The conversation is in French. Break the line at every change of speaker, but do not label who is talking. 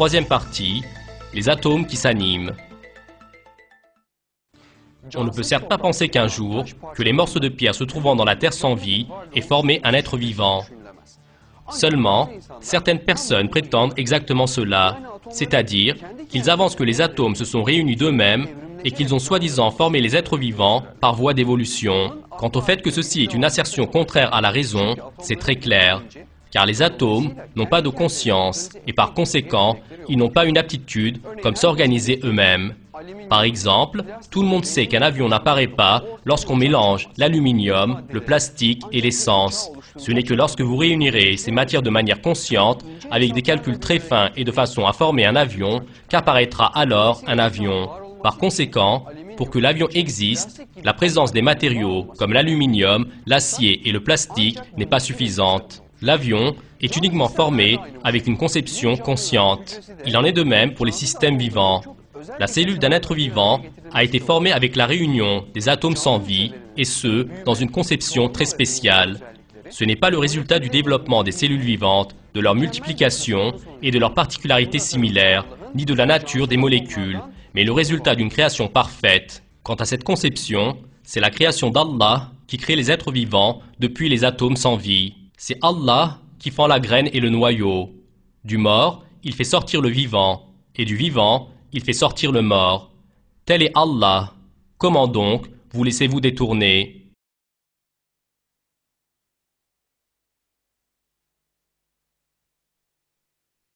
Troisième partie, les atomes qui s'animent. On ne peut certes pas penser qu'un jour, que les morceaux de pierre se trouvant dans la terre sans vie aient formé un être vivant. Seulement, certaines personnes prétendent exactement cela, c'est-à-dire qu'ils avancent que les atomes se sont réunis d'eux-mêmes et qu'ils ont soi-disant formé les êtres vivants par voie d'évolution. Quant au fait que ceci est une assertion contraire à la raison, c'est très clair, car les atomes n'ont pas de conscience et par conséquent, ils n'ont pas une aptitude comme s'organiser eux-mêmes. Par exemple, tout le monde sait qu'un avion n'apparaît pas lorsqu'on mélange l'aluminium, le plastique et l'essence. Ce n'est que lorsque vous réunirez ces matières de manière consciente, avec des calculs très fins et de façon à former un avion, qu'apparaîtra alors un avion. Par conséquent, pour que l'avion existe, la présence des matériaux comme l'aluminium, l'acier et le plastique n'est pas suffisante. L'avion est uniquement formé avec une conception consciente. Il en est de même pour les systèmes vivants. La cellule d'un être vivant a été formée avec la réunion des atomes sans vie, et ce, dans une conception très spéciale. Ce n'est pas le résultat du développement des cellules vivantes, de leur multiplication et de leurs particularités similaires, ni de la nature des molécules, mais le résultat d'une création parfaite. Quant à cette conception, c'est la création d'Allah qui crée les êtres vivants depuis les atomes sans vie. C'est Allah qui fend la graine et le noyau. Du mort, il fait sortir le vivant, et du vivant, il fait sortir le mort. Tel est Allah. Comment donc vous laissez-vous détourner ?